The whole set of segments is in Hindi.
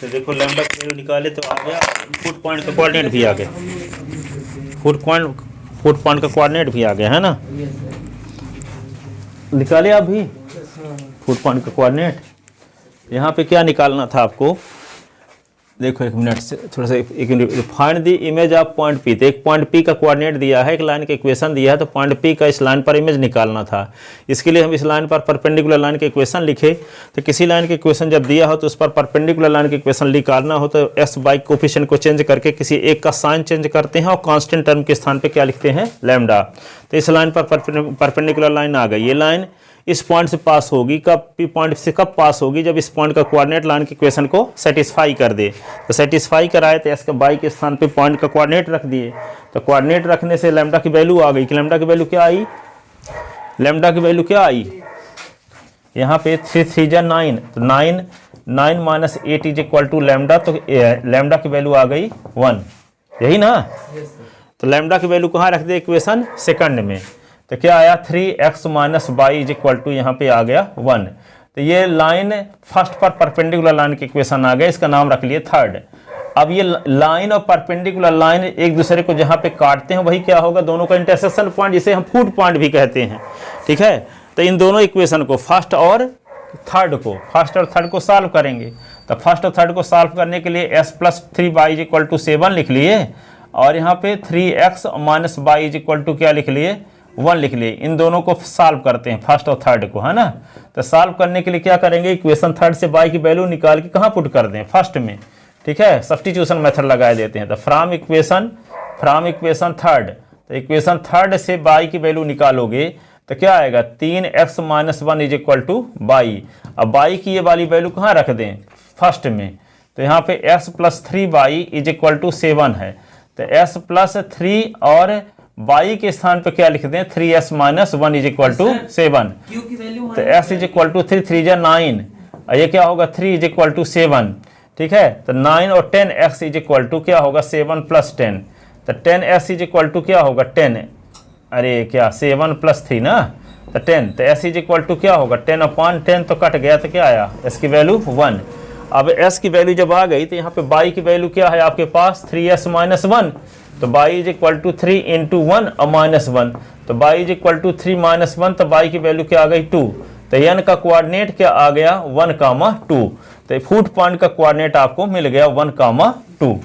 तो देखो लैम्डा की वैल्यू निकाले तो आ गया, फुट पॉइंट का कोऑर्डिनेट भी आ गया, फुट पॉइंट का कोऑर्डिनेट भी आ गया है ना। निकाले आप भी फुट पॉइंट का कोऑर्डिनेट। यहाँ पे क्या निकालना था आपको, देखो एक मिनट से थोड़ा सा एक find the image of point P. तो एक पॉइंट पी का कोऑर्डिनेट दिया है, एक लाइन का इक्वेशन दिया है, तो पॉइंट पी का इस लाइन पर इमेज निकालना था। इसके लिए हम इस लाइन पर परपेंडिकुलर लाइन के इक्वेशन लिखे। तो किसी लाइन के इक्वेशन जब दिया हो तो उस पर परपेंडिकुलर लाइन के इक्वेशन निकालना हो तो एस बाई कोफिशिएंट को चेंज करके किसी एक का साइन चेंज करते हैं और कांस्टेंट टर्म के स्थान पे क्या लिखते हैं, लैम्डा। तो इस लाइन पर परपेंडिकुलर लाइन आ गई। ये लाइन इस पॉइंट से पास होगी, कब पी पॉइंट से कब पास होगी, जब इस पॉइंट का कोऑर्डिनेट लाइन के इक्वेशन को सेटिस्फाई कर दे। तो सेटिस्फाई कराए तो एस के बाई के स्थान पे पॉइंट का कोऑर्डिनेट रख दिए। तो कोऑर्डिनेट रखने से लैम्डा की वैल्यू आ गई कि लैम्डा की वैल्यू क्या आई, लैम्डा की वैल्यू क्या आई यहाँ पे 3 3 जा 9, तो 9 minus 8 is equal to lambda. तो लैम्डा की वैल्यू आ गई 1, यही ना। तो लैम्डा की वैल्यू कहाँ रख दे, इक्वेशन सेकंड में। तो क्या आया 3x minus y is equal to यहाँ पे आ गया 1। तो ये लाइन फर्स्ट पर परपेंडिकुलर लाइन के इक्वेशन आ गया, इसका नाम रख लिए थर्ड। अब ये लाइन और परपेंडिकुलर लाइन एक दूसरे को जहाँ पे काटते हैं वही क्या होगा, दोनों का इंटरसेक्शन पॉइंट, जिसे हम फुट पॉइंट भी कहते हैं, ठीक है। तो इन दोनों इक्वेशन को फर्स्ट और थर्ड को सॉल्व करेंगे। तो फर्स्ट और थर्ड को सॉल्व करने के लिए s plus 3y is equal to 7 लिख लिए, और यहाँ पे 3x minus y is equal to क्या लिख लिए, 1 लिख लिए। इन दोनों को सॉल्व करते हैं, फर्स्ट और थर्ड को, है ना। तो सॉल्व करने के लिए क्या करेंगे, इक्वेशन थर्ड से बाई की वैल्यू निकाल के कहाँ पुट कर दें, फर्स्ट में, ठीक है। सब्स्टिट्यूशन मेथड लगा देते हैं। तो फ्रॉम इक्वेशन थर्ड, तो इक्वेशन थर्ड से बाई की वैल्यू निकालोगे तो क्या आएगा, 3x minus 1 is equal two by. अब बाई की ये वाली वैल्यू कहाँ रख दें, फर्स्ट में। तो यहाँ पे s plus 3y is equal to 7 है। तो s प्लस 3 और बाई के स्थान पे क्या लिख दें, 3s minus 1 is equal to 7। तो s इज इक्वल टू 3 3 जा 9, और ये क्या होगा 3 इज इक्वल टू 7, ठीक है। तो 9 और 10x इज इक्वल टू क्या होगा 7 प्लस 10। तो 10s इज इक्वल टू क्या होगा 10, अरे क्या 7 प्लस 3 ना, तो 10। तो s इज इक्वल टू क्या होगा 10 अपॉन 10, तो कट गया, तो क्या आया s की वैल्यू 1। अब s की वैल्यू जब आ गई तो यहाँ पे बाई की वैल्यू क्या है आपके पास, 3s माइनस 1। तो y is equal to 3 into 1 और माइनस 1। तो y is equal to 3 minus 1, तो बाई की वैल्यू क्या आ गई 2। तो n का कोऑर्डिनेट क्या आ गया 1,2। तो फुट पॉइंट का कोऑर्डिनेट आपको मिल गया 1,2,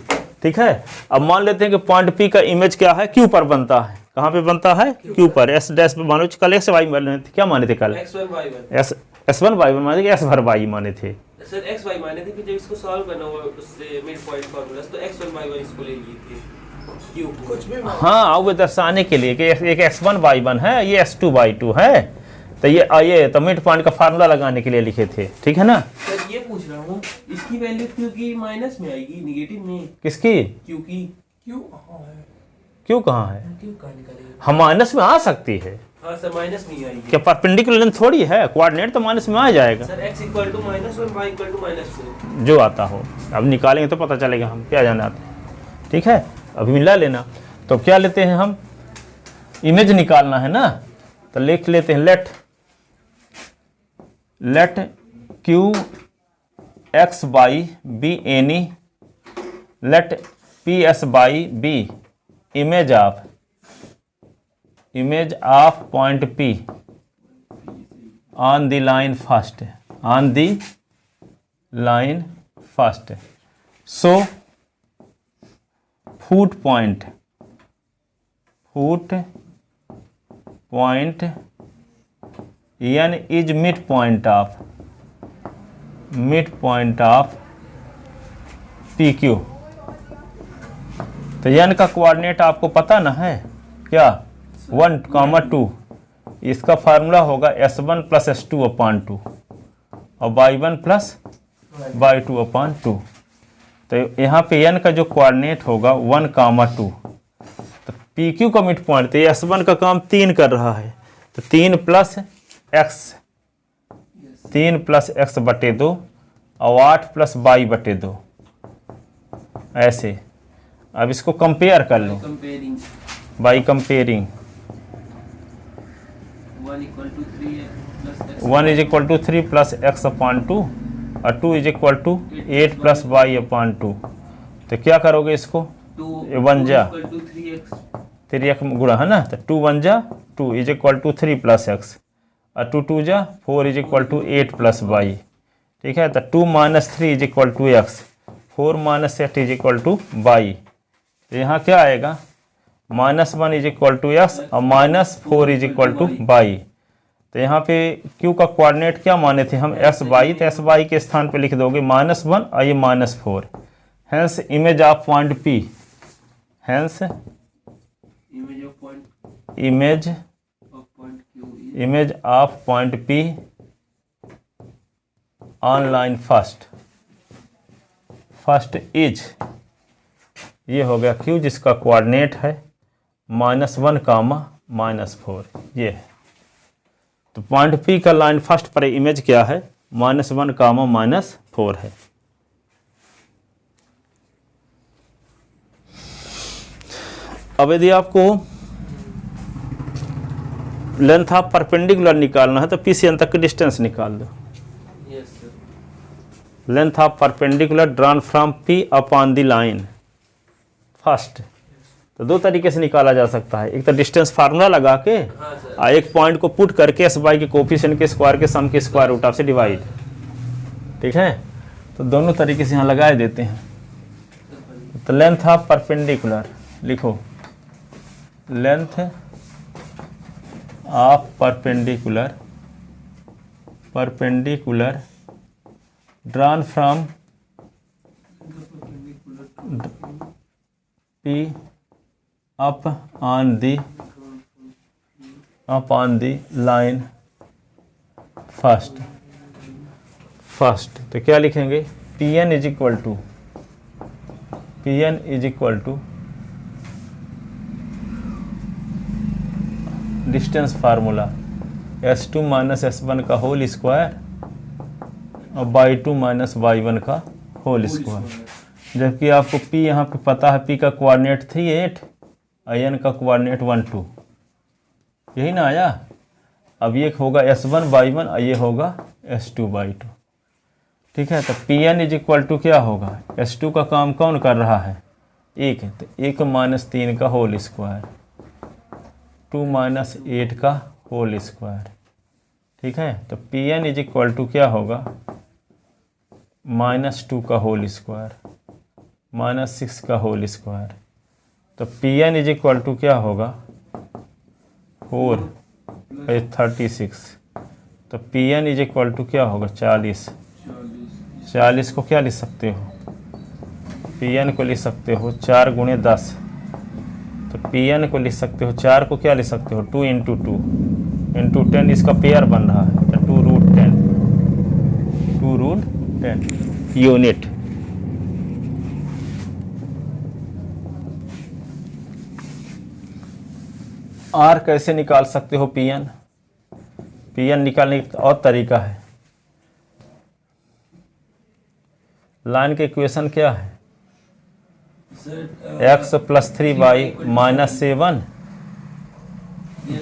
ठीक है। अब मान लेते हैं कि पॉइंट P का इमेज क्या है, Q पर बनता है। कहाँ पे बनता है, Q पर। S डैश पे मानो, कल x y माने थे, क्या माने थे कल, S1 y1 माने थे, S भर y माने थे सर, x y माने थे। फिर जब इसको सॉल्व करना हुआ उससे मिड पॉइंट फार्मूला, तो x1 y1 इसको ले लिए थे Q कुछ भी, हाँ, वो दर्शाने के लिए कि एक x1 y1 है, ये s2 y2 है। तो ये तो मिड पॉइंट का फार्मूला लगाने के लिए लिखे थे, ठीक है ना। सर ये पूछ रहा हूँ, इसकी वैल्यू Q की माइनस में आएगी, नेगेटिव में। किसकी, Q की। क्यों कहाँ है, Q कहाँ निकालेंगे, हम माइनस में आ सकती है। हाँ सर, माइनस में आएगी। क्या परपेंडिकुलर लेंथ थोड़ी है, कोऑर्डिनेट तो माइनस में आ जाएगा sir. x equal to minus और y इक्वल टू -4, जो आता हो। अब निकालेंगे तो पता चलेगा हम क्या जाना आता है, ठीक है। अभी मिला लेना। तो क्या लेते हैं हम, इमेज निकालना है ना। तो लिख लेते हैं late q x by b any, let p s by b image of point P on the line first, so foot point n is midpoint of PQ। तो n का कोऑर्डिनेट आपको पता ना है क्या, 1,2। इसका फार्मूला होगा s1 प्लस s2 अपॉन 2 और y1 प्लस y2 अपॉन 2। तो यहाँ पे n का जो कोऑर्डिनेट होगा 1,2। तो PQ का मिड पॉइंट, तो s1 का काम 3 कर रहा है। तो 3 प्लस x बटे 2 और 8 प्लस y बटे 2, ऐसे। अब इसको कंपेयर कर लो, by comparing. 1 is equal to 3 plus x upon 2 और 2 is equal to 8 plus Y upon 2। तो क्या करोगे इसको, 2 1 जा 3x 3x गुणा है ना, तो 2 1 जा 2 is equal to 3 plus x और 2 2 जा 4 is equal to 8 plus y. ठीक है, तो 2 माइनस 3 इज इक्वल टू एक्स, 4 माइनस 8 इज इक्वल टू वाई। तो यहाँ क्या आएगा, -1 इज इक्वल टू एक्स और -4 इज इक्वल टू वाई। तो यहाँ पे क्यू का कोऑर्डिनेट क्या माने थे हम, एस वाई, तो एस वाई के स्थान पे लिख दोगे -1 और ये -4। Hence image of point P, hence image of point q is image of point P on line first is, ये हो गया क्यू जिसका कोऑर्डिनेट है -1 कामा -4, ये है। तो पॉइंट पी का लाइन फर्स्ट पर इमेज क्या है, -1 कामा -4 है। अब यदि आपको लेंथ ऑफ परपेंडिकुलर निकालना है तो पी से एन तक की डिस्टेंस निकाल दो। yes sir length of perpendicular drawn from P upon the line first. तो दो तरीके से निकाला जा सकता है, एक तो डिस्टेंस फार्मूला लगा के हाँ सर और एक पॉइंट को पुट करके एस वाई के कोफिशिएंट के स्क्वायर के सम के स्क्वायर रूट ऑफ से डिवाइड। ठीक है, तो दोनों तरीके से यहाँ लगाए देते हैं। तो लेंथ ऑफ परपेंडिकुलर लिखो, length of perpendicular drawn from P upon the line first. तो क्या लिखेंगे, P N is equal to distance formula S2 minus S1 का होल स्क्वायर और y2 माइनस y1 का होल स्क्वायर। जबकि आपको P यहाँ पे पता है, P का कोऑर्डिनेट 3 8 और N का कोऑर्डिनेट 1 2, यही ना आया। अब ये होगा S1 y1 और ये होगा S2 y2। ठीक है, तो Pn इज इक्वल टू क्या होगा, S2 का काम कौन कर रहा है, 1 है, तो 1 माइनस 3 का होल स्क्वायर, 2 माइनस 8 का होल स्क्वायर। ठीक है, तो Pn इज इक्वल टू क्या होगा, -2 का होल स्क्वायर, -6 का होल स्क्वायर। तो Pn इज इक्वल टू क्या होगा, 4 36। तो Pn इज इक्वल टू क्या होगा, 40। 40 को क्या लिख सकते हो, Pn को लिख सकते हो 4 गुणे 10। तो Pn को लिख सकते हो, 4 को क्या लिख सकते हो, 2 इंटू 2 इंटू 10, इसका पेयर बन रहा है, तो 2 रूट 10 यूनिट। R कैसे निकाल सकते हो, Pn निकालने का और तरीका है। लाइन के इक्वेशन क्या है, x plus 3y minus 7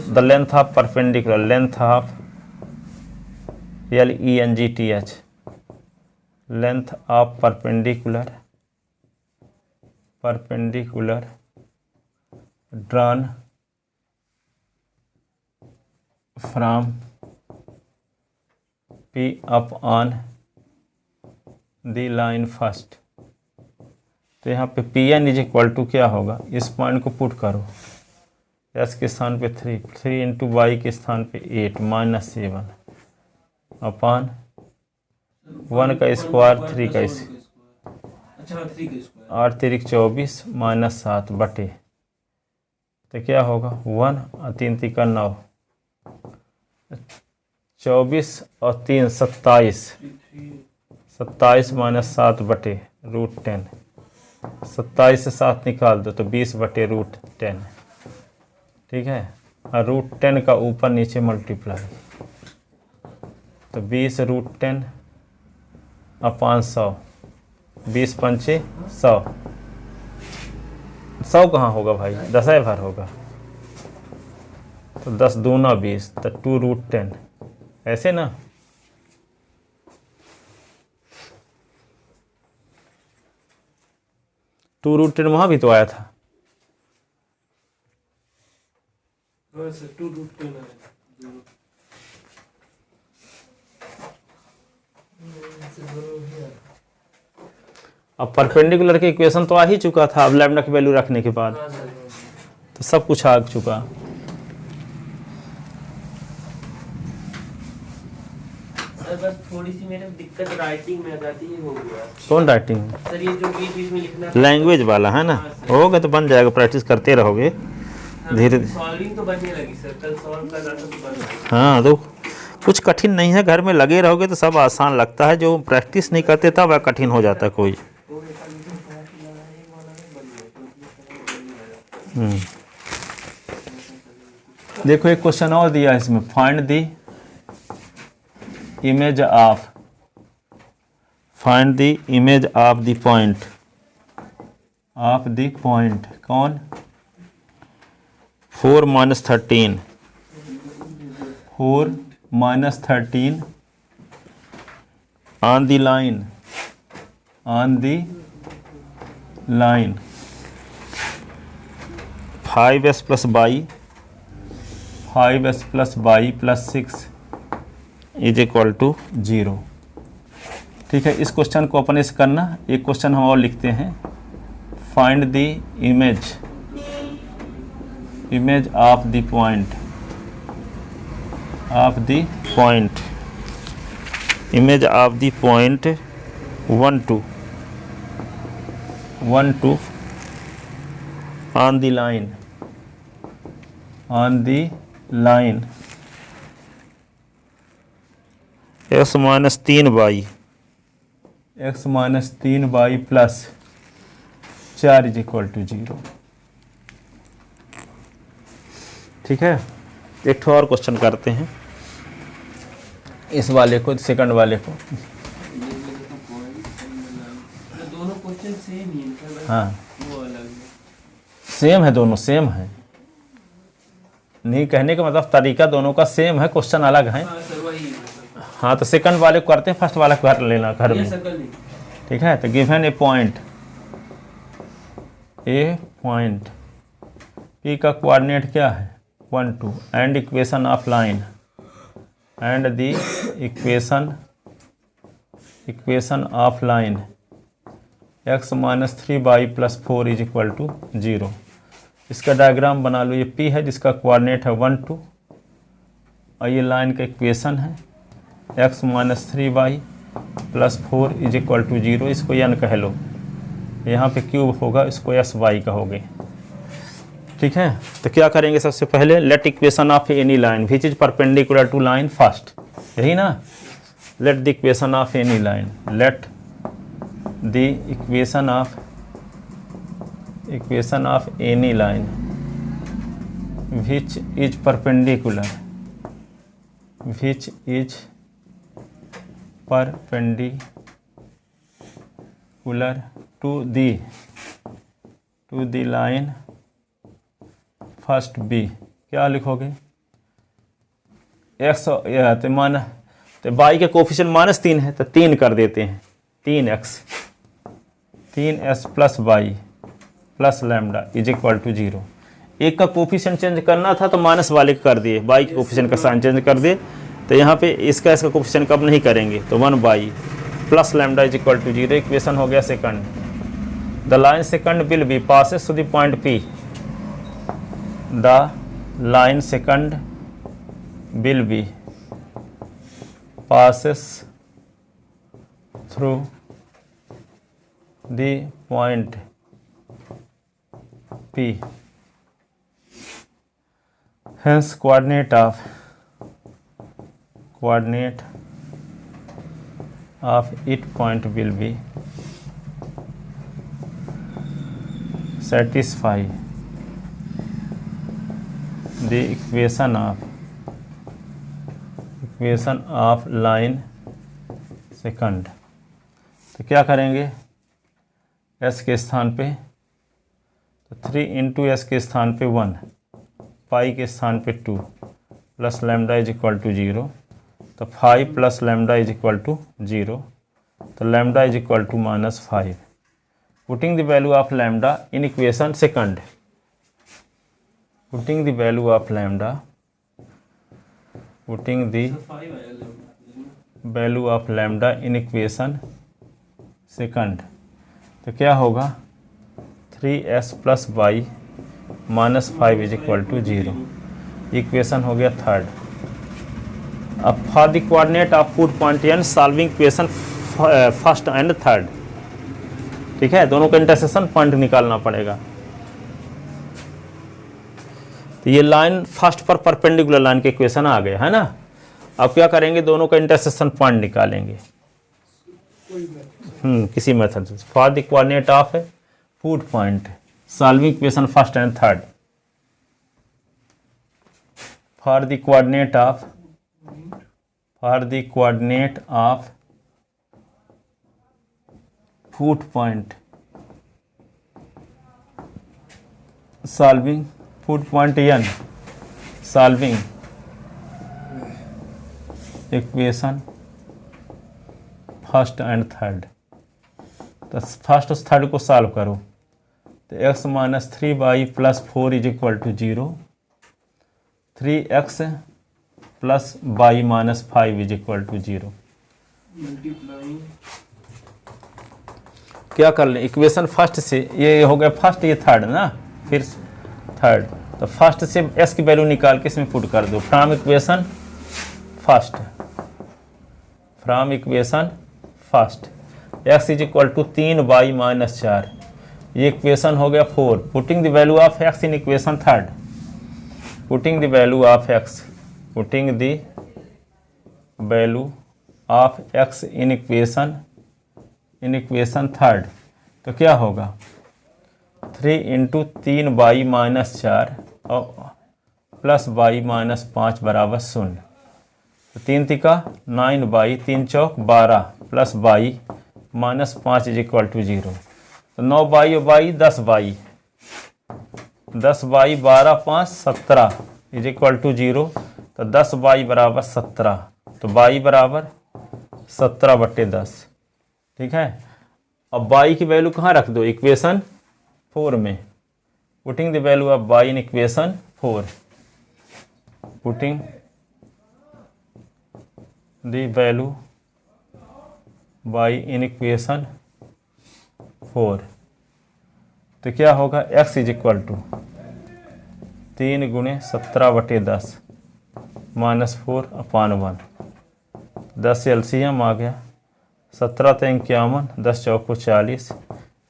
the length of perpendicular, length of LENGTH, length of perpendicular drawn from P up on the line first. तो यहाँ पे Pn इज इक्वल टू क्या होगा, इस पॉइंट को पुट करो, S के स्थान पे 3 इंटू वाई के स्थान पे 8 माइनस 7 अपॉन 1 का स्क्वायर 3 का स्क्वायर 8 3 24 माइनस 7 बटे, तो क्या होगा 1 और 3 3 का 9, 24 और 3 27 माइनस 7 बटे रूट 10। 27 से 7 निकाल दो तो 20 बटे रूट 10। ठीक है, और रूट 10 का ऊपर नीचे मल्टीप्लाई, तो 20 रूट 10 अपॉन 100, 20 पंचे 100। 100 कहाँ होगा भाई, 10 भर होगा, तो 10 दूना 20, तो 2 रूट 10, ऐसे ना। 2√10 वहाँ भी तो आया था। हाँ सर 2√10 आया। अब परपेंडिकुलर के इक्वेशन तो आ ही चुका था, अब लैम्डा की वैल्यू रखने के बाद हाँ सर तो सब कुछ आ चुका। सर बस थोड़ी सी मेरे दिक्कत राइटिंग में आ जाती है, हो गया कौन राइटिंग? सर ये जो बीच बीच में लिखना लैंग्वेज वाला है ना, होगा तो बन जाएगा, प्रैक्टिस करते रहोगे धीरे धीरे। सॉल्विंग तो बनने लगी सर, कल सॉल्व कर रहा था तो बन गई। हाँ तो कुछ कठिन नहीं है, घर में लगे रहोगे तो सब आसान लगता है, जो प्रैक्टिस नहीं करते तब वह कठिन हो जाता है कोई। देखो एक क्वेश्चन और दिया है इसमें, find the image of the point कौन 4 - 13 on the line 5s plus y plus 6 is equal to 0। ठीक है, इस क्वेश्चन को अपन ऐसे करना। एक क्वेश्चन हम और लिखते हैं, find the image of the point image of the point 1 2 on the line x minus 3y plus 4 is equal to 0। ठीक है, एक ठो और क्वेश्चन करते हैं, इस वाले को, सेकंड वाले को। दोनों क्वेश्चन सेम ही है, हाँ वो अलग है। सेम है, दोनों सेम है, नहीं कहने का मतलब तरीका दोनों का सेम है, क्वेश्चन अलग है। हाँ सर वही है। हाँ तो सेकंड वाले को करते हैं, फर्स्ट वाला को कर लेना घर ये में। सकल नहीं। ठीक है, तो गिवन ए पॉइंट पी का कोऑर्डिनेट क्या है 1 2 and equation of line and the equation of line x minus 3y plus 4 is equal to 0। इसका डायग्राम बना लो, ये p है जिसका कोऑर्डिनेट है 1 2 और ये लाइन का इक्वेशन है x minus 3y plus 4 is equal to 0। इसको n कह लो, यहाँ पे क्यूब होगा, इसको sy कहोगे। ठीक है, तो क्या करेंगे, सबसे पहले let equation of any line which is perpendicular to line first, यही ना। Let the equation of any line, let the equation of any line which is perpendicular to the line first be. क्या लिखोगे, एक्स तो मान तो बाई के कोफिशिएंट -3 है तो 3 कर देते हैं, 3s plus y plus lambda is equal to 0। एक का कोफिशिएंट चेंज करना था तो माइनस वाले का कर दिए, बाई के कोफिशिएंट का साइन चेंज कर दिए, तो यहाँ पे इसका कोफिशिएंट कब नहीं करेंगे, तो 1 y plus lambda is equal to 0। Equation हो गया second. The line second will be passes to the point P, the line second will be passes through the point P, hence coordinate of it point will be satisfy the equation of line second। तो क्या करेंगे, s के स्थान पे तो 3 इंटू एस के स्थान पे 1, पाई के स्थान पे 2 plus lambda is equal to 0, तो 5 plus lambda is equal to 0, तो lambda is equal to -5। Putting the value of lambda in equation second, putting the value of lambda, putting the value of lambda in equation second, तो क्या होगा 3x plus y minus 5 is equal to 0। Equation हो गया थर्ड। अब for the coordinate of foot point N solving equation first and third, ठीक है, दोनों का इंटरसेक्शन पॉइंट निकालना पड़ेगा। तो ये लाइन फर्स्ट पर परपेंडिकुलर लाइन के इक्वेशन आ गए है ना। अब क्या करेंगे, दोनों का इंटरसेक्शन पॉइंट निकालेंगे किसी मेथड से। For the coordinate of foot point solving equation first and third, for the coordinate of foot point solving foot point N solving equation first and third. तो फर्स्ट और थर्ड को सॉल्व करो तो x minus 3y plus 4 is equal to 0, 3x plus y minus 5 is equal to 0। क्या कर लें, इक्वेशन फर्स्ट से ये हो गया फर्स्ट, ये थर्ड ना, फिर थर्ड, तो फर्स्ट से s की वैल्यू निकाल के इसमें पुट कर दो। From equation first x is equal to 3y minus 4, ये इक्वेशन हो गया 4। Putting the value of x in equation third, putting the value of x in equation third, तो क्या होगा 3 इंटू 3y माइनस 4 और प्लस y माइनस 5 बराबर 0। तो 3 तिका 9y, 3 चौक 12 plus y minus 5 is equal to 0। तो 9y और y 10y, 10y 12 5 17 is equal to 0। तो 10y बराबर 17, तो y बराबर 17/10, ठीक है। अब y की वैल्यू कहाँ रख दो, इक्वेशन 4 में। Putting the value of y in equation 4, putting the value y in equation 4, तो क्या होगा x इज इक्वल टू 3 गुणे 17/10 माइनस 4/1। 10 से एलसीएम आ गया, 17 तो 51, 10 चौक को 40,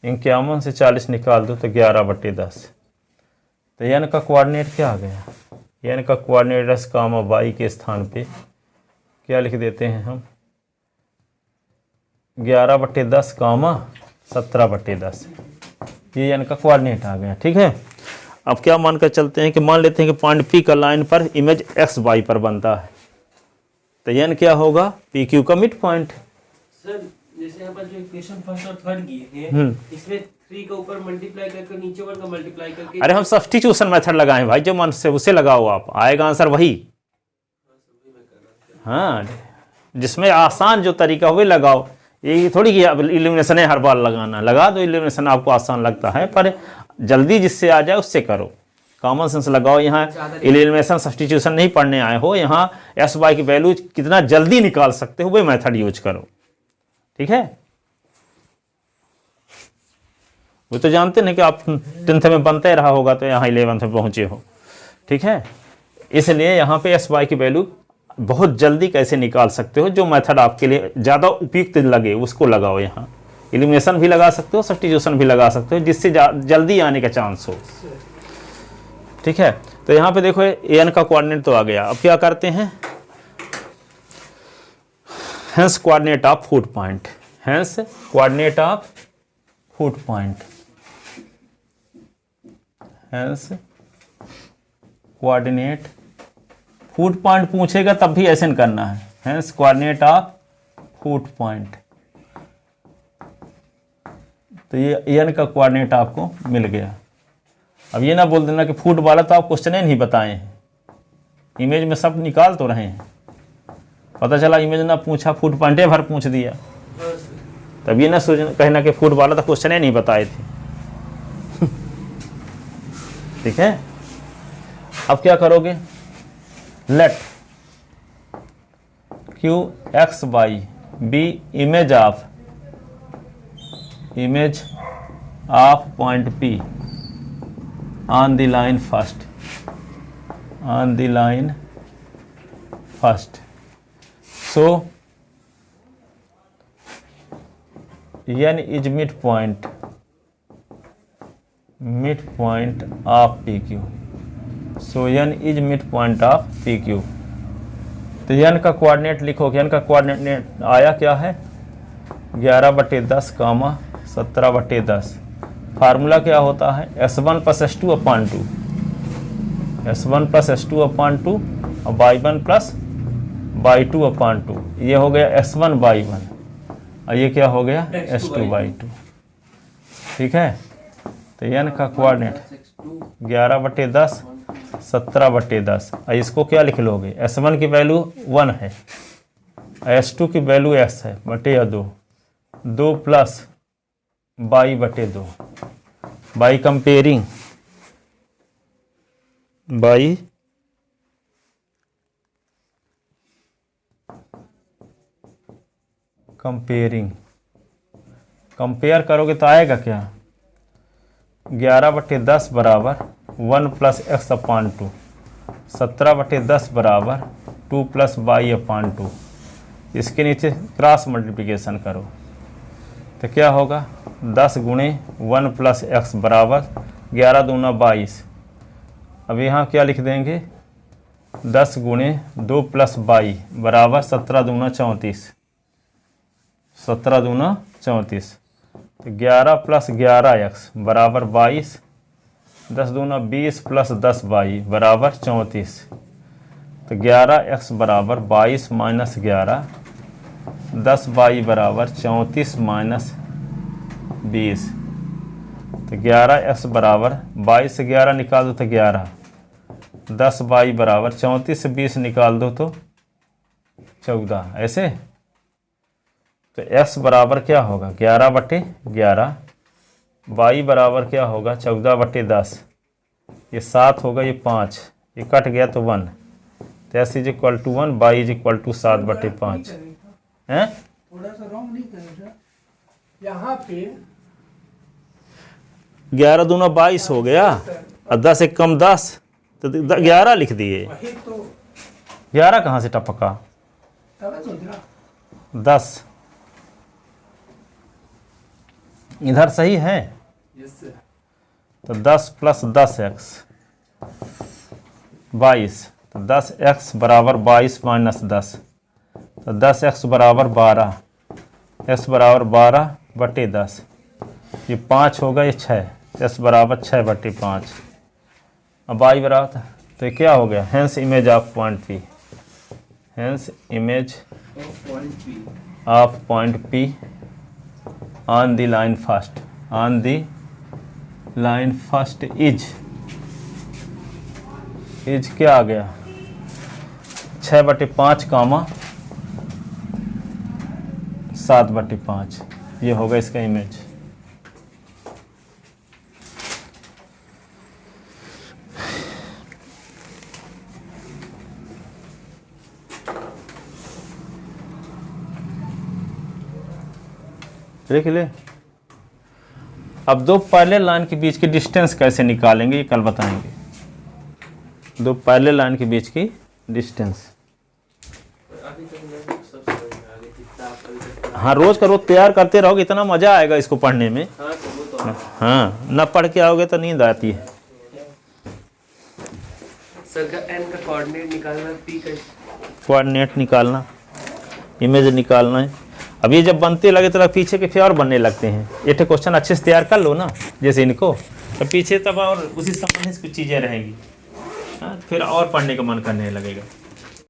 51 से 40 निकाल दो तो 11/10। तो n का कोऑर्डिनेट क्या आ गया, n का कोऑर्डिनेट x कामा y के स्थान पे क्या लिख देते हैं हम, 11/10 कामा 17/10, ये n का कोऑर्डिनेट आ गया, ठीक है। अब क्या मान कर चलते हैं कि मान लेते हैं कि पॉइंट P का लाइन पर इमेज x y पर बनता है, तो n क्या होगा, PQ का मिड पॉइंट। सर जैसे यहाँ पर जो इक्वेशन फर्स्ट और थर्ड किए हैं, इसमें 3 का ऊपर मल्टीप्लाई करके नीचे 1 का मल्टीप्लाई करके, अरे हम सब्स्टिट्यूशन मेथड लगाए भाई, जो मन से उसे लगाओ आप, आएगा आंसर वही। हाँ, जिसमें आसान जो तरीका हो लगाओ, ये थोड़ी कि इल्यूमिनेशन है हर बार लगाना, लगा दो इल्यूमिनेशन, आपको आसान लगता है पर जल्दी जिससे आ जाए उससे करो, कॉमन सेंस लगाओ। यहाँ इल्यूमिनेशन सब्स्टिट्यूशन नहीं पढ़ने आए हो, यहाँ एस वाई की वैल्यू कितना जल्दी निकाल सकते हो वो मेथड यूज करो, ठीक है। वो तो जानते नहीं कि आप 10th में बनते रहा होगा तो यहाँ 11th में पहुंचे हो, ठीक है। इसलिए यहाँ पे एस वाई की वैल्यू बहुत जल्दी कैसे निकाल सकते हो, जो मेथड आपके लिए ज़्यादा उपयुक्त लगे उसको लगाओ। यहाँ इल्यूमिनेशन भी लगा सकते हो, सब्स्टिट्यूशन भी लगा सकते हो, जिससे जल्दी आने का चांस हो, ठीक है। तो यहाँ पे देखो एन का कोऑर्डिनेट तो आ गया। अब क्या करते हैं, hence coordinate of foot point, hence coordinate of foot point, hence coordinate food point पूछेगा तब भी ऐसे करना है, hence coordinate of foot point. तो ये एन का कोऑर्डिनेट आपको मिल गया। अब ये ना बोल देना कि फूड वाला तो आप क्वेश्चन नहीं बताए हैं, इमेज में सब निकाल तो रहे हैं, पता चला इमेज ना पूछा, फूड पॉइंटे भर पूछ दिया, तब ये ना सोचना कहना कि फूड वाला तो क्वेश्चन ही नहीं बताए थे। ठीक है, अब क्या करोगे, let Q x y be image of point P on the line first, so n is midpoint of PQ, so n is midpoint of PQ। तो n का कोऑर्डिनेट लिखोगे, n का कोऑर्डिनेट आया क्या है 11/10 कामा 17/10। फार्मूला क्या होता है S1 + S2 अपान 2, S1 + S2 अपान 2 और y1 + y2 अपान 2। ये हो गया S1 y1 और ये क्या हो गया S2 y2। ठीक है, तो n का कोऑर्डिनेट 11/10 17/10 और इसको क्या लिख लोगे, S1 की वैल्यू 1 है, S2 की वैल्यू S है बटे 2 + y/2 बाई कंपेयरिंग कंपेयर करोगे तो आएगा क्या 11/10 बराबर 1 + x अपान 2, 17/10 बराबर 2 + y अपान 2। इसके नीचे क्रॉस मल्टीप्लिकेशन करो तो क्या होगा 10 × 1 + x बराबर 11 दूना 22। अब यहाँ क्या लिख देंगे 10 × 2 + y बराबर 17 दूना 34, 17 दूना 34। तो 11 + 11x बराबर 22, 10 दूना 20 + 10y बराबर 34। तो 11x बराबर 22 - 11, 10y बराबर 34 - 20। तो 11x बराबर 22 से 11 निकाल दो तो 11, 10y बराबर 34 से 20 निकाल दो तो 14। ऐसे तो x बराबर क्या होगा 11/11, y बराबर क्या होगा 14/10, ये 7 होगा, ये 5, ये कट गया तो 1। तो s = 1, y = 7/5 हैं। थोड़ा सा रॉन्ग नहीं करेगा यहाँ पे 11 दूना 22 हो गया और 10 एक कम 10 तो 11 लिख दिए। वही तो 11 कहाँ से टपका तब सोच रहा 10 इधर सही है। यस तो 10 + 10x 22, तो 10x बराबर 22 - 10, तो 10x बराबर 12, x बराबर 12/10, ये 5 होगा, ये 6, s बराबर 6/5। अब y बराबर तो क्या हो गया hence image of point P, hence image of point P on the line first, on the line first is क्या आ गया 6/5 कामा 7/5। ये होगा इसका इमेज। देख ले, अब दो पैरेलल लाइन के बीच की डिस्टेंस कैसे निकालेंगे ये कल बताएंगे। दो पैरेलल लाइन के बीच की डिस्टेंस। हाँ, रोज का रोज तैयार करते रहोगे, इतना मजा आएगा इसको पढ़ने में। हाँ, न पढ़ के आओगे तो नींद आती है। सर का n का कोऑर्डिनेट निकालना, p का कोऑर्डिनेट निकालना, इमेज निकालना है। अब ये जब बनते लगे तो पीछे के फिर और बनने लगते हैं। ये तो क्वेश्चन अच्छे से तैयार कर लो ना जैसे इनको, तो पीछे तब और उसी संबंधित कुछ चीज़ें रहेंगी। हाँ, फिर और पढ़ने का मन करने लगेगा।